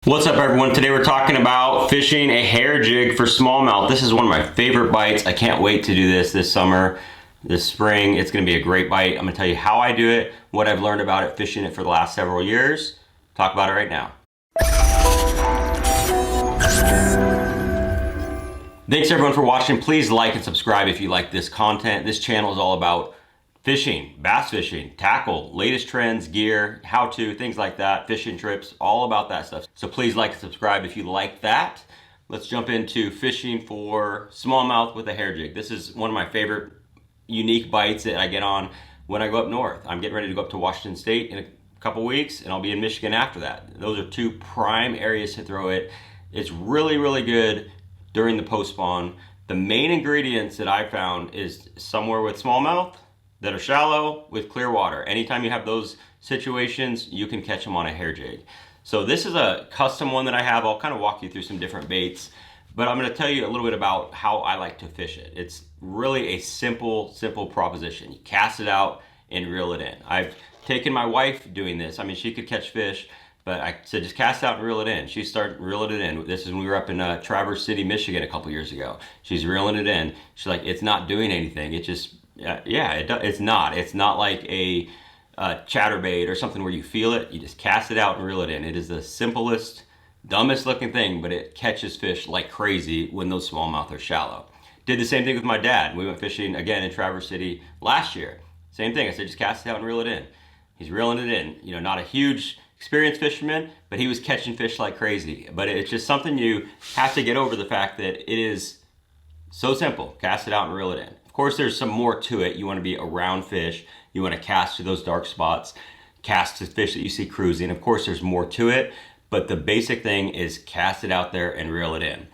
What's up everyone? Today we're talking about fishing a hair jig for smallmouth. This is one of my favorite bites. I can't wait to do this summer, this spring. It's gonna be a great bite. I'm gonna tell you how I do it, what I've learned about it fishing it for the last several years. Talk about it right now. Thanks everyone for watching. Please like and subscribe if you like this content. This channel is all about fishing, bass fishing, tackle, latest trends, gear, how-to, things like that, fishing trips, all about that stuff. So please like and subscribe if you like that. Let's jump into fishing for smallmouth with a hair jig. This is one of my favorite unique bites that I get on when I go up north. I'm getting ready to go up to Washington State in a couple weeks, and I'll be in Michigan after that. Those are two prime areas to throw it. It's really, really good during the post-spawn. The main ingredients that I found is somewhere with smallmouth that are shallow with clear water. Anytime you have those situations, you can catch them on a hair jig. So this is a custom one that I have. I'll kind of walk you through some different baits, but I'm gonna tell you a little bit about how I like to fish it. It's really a simple proposition. You cast it out and reel it in. I've taken my wife doing this. I mean, she could catch fish, but I said, just cast out and reel it in. She started reeling it in. This is when we were up in Traverse City, Michigan a couple years ago. She's reeling it in. She's like, it's not doing anything. It just, it's not. It's not like a chatterbait or something where you feel it. You just cast it out and reel it in. It is the simplest, dumbest looking thing, but it catches fish like crazy when those smallmouth are shallow. Did the same thing with my dad. We went fishing again in Traverse City last year. Same thing. I said, just cast it out and reel it in. He's reeling it in. You know, not a huge experienced fisherman, but he was catching fish like crazy. But it's just something you have to get over, the fact that it is so simple. Cast it out and reel it in. Of course, there's some more to it. You want to be around fish. You want to cast to those dark spots, cast to fish that you see cruising. Of course, there's more to it, but the basic thing is cast it out there and reel it in.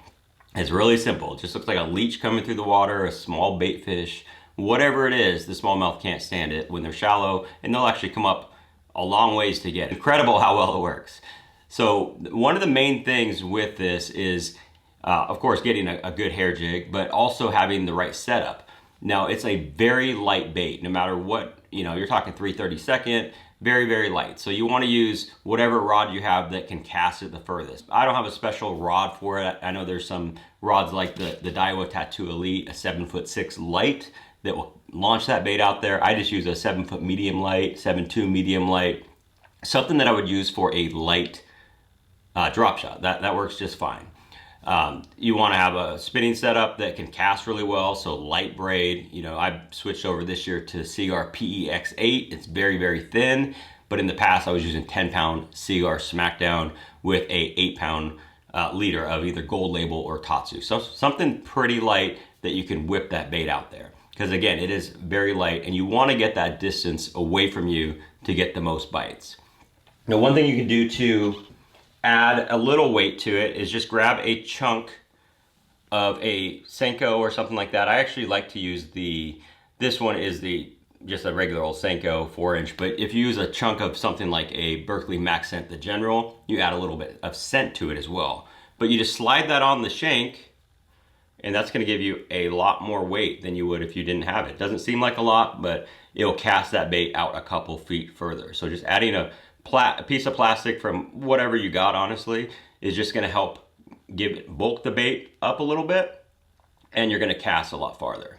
It's really simple. It just looks like a leech coming through the water, a small bait fish, whatever it is. The smallmouth can't stand it when they're shallow, and they'll actually come up a long ways to get. Incredible how well it works. So one of the main things with this is, of course, getting a good hair jig, but also having the right setup. Now, it's a very light bait, no matter what, you're talking 3/32, very, very light. So you want to use whatever rod you have that can cast it the furthest. I don't have a special rod for it. I know there's some rods like the Daiwa Tattoo Elite, a 7'6" light that will launch that bait out there. I just use a 7-foot medium light, 7.2 medium light, something that I would use for a light drop shot. That works just fine. You want to have a spinning setup that can cast really well, so light braid. I've switched over this year to Seaguar PEX8. It's very, very thin, but in the past I was using 10-pound Seaguar Smackdown with a 8-pound leader of either Gold Label or Tatsu. So something pretty light that you can whip that bait out there. Because again, it is very light, and you want to get that distance away from you to get the most bites. Now, one thing you can do to add a little weight to it is just grab a chunk of a Senko or something like that. I actually like to use this one is just a regular old Senko 4-inch, but if you use a chunk of something like a Berkley Max Scent the General, you add a little bit of scent to it as well. But you just slide that on the shank, and that's gonna give you a lot more weight than you would if you didn't have it. Doesn't seem like a lot, but it'll cast that bait out a couple feet further. So just adding a piece of plastic from whatever you got, honestly, is just gonna help bulk the bait up a little bit, and you're gonna cast a lot farther.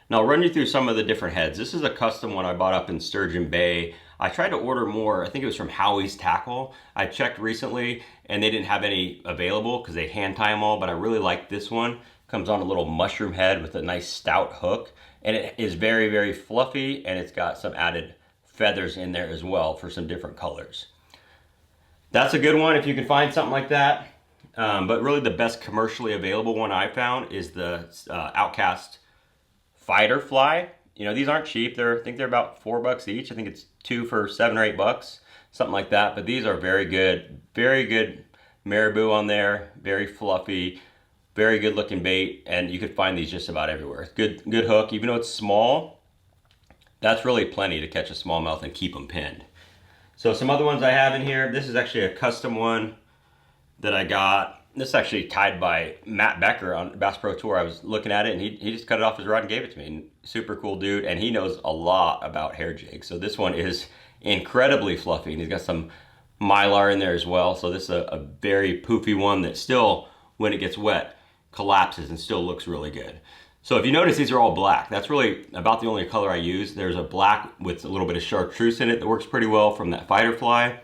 Now I'll run you through some of the different heads. This is a custom one I bought up in Sturgeon Bay. I tried to order more. I think it was from Howie's Tackle. I checked recently and they didn't have any available because they hand tie them all, but I really like this one. Comes on a little mushroom head with a nice stout hook, and it is very, very fluffy, and it's got some added feathers in there as well for some different colors. That's a good one if you can find something like that. But really the best commercially available one I found is the Outcast Fighter Fly. These aren't cheap. I think they're about $4 each. I think it's 2 for $7 or $8, something like that. But these are very good marabou on there, very fluffy, very good looking bait, and you could find these just about everywhere. Good hook, even though it's small. That's really plenty to catch a smallmouth and keep them pinned. So some other ones I have in here. This is actually a custom one that I got. This is actually tied by Matt Becker on Bass Pro Tour. I was looking at it, and he just cut it off his rod and gave it to me. And super cool dude, and he knows a lot about hair jigs. So this one is incredibly fluffy, and he's got some Mylar in there as well. So this is a very poofy one that still, when it gets wet, collapses and still looks really good. So if you notice, these are all black. That's really about the only color I use. There's a black with a little bit of chartreuse in it that works pretty well from that fighter fly.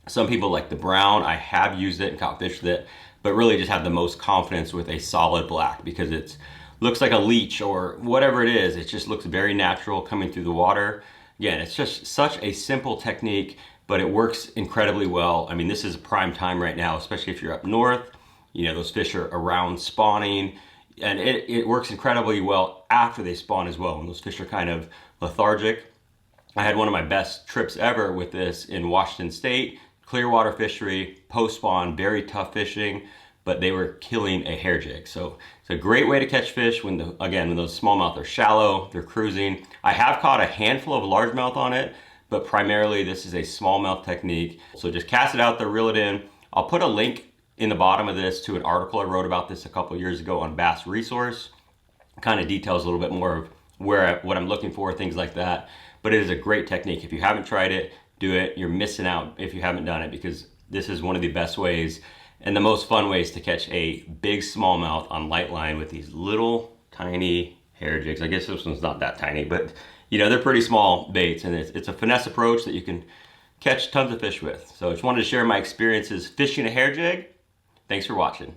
Some people like the brown. I have used it and caught fish with it, but really just have the most confidence with a solid black because it looks like a leech or whatever it is. It just looks very natural coming through the water. Again, it's just such a simple technique, but it works incredibly well. I mean, this is a prime time right now, especially if you're up north. You know, those fish are around spawning, and it works incredibly well after they spawn as well, when those fish are kind of lethargic. I had one of my best trips ever with this in Washington State, Clearwater fishery, post-spawn, very tough fishing, but they were killing a hair jig. So it's a great way to catch fish when, when those smallmouth are shallow, they're cruising. I have caught a handful of largemouth on it, but primarily this is a smallmouth technique. So just cast it out there, reel it in. I'll put a link in the bottom of this to an article I wrote about this a couple years ago on Bass Resource. Kind of details a little bit more of what I'm looking for, things like that. But it is a great technique. If you haven't tried it, do it. You're missing out if you haven't done it, because this is one of the best ways and the most fun ways to catch a big smallmouth on light line with these little tiny hair jigs. I guess this one's not that tiny, but you know, they're pretty small baits, and it's a finesse approach that you can catch tons of fish with. So I just wanted to share my experiences fishing a hair jig. Thanks for watching.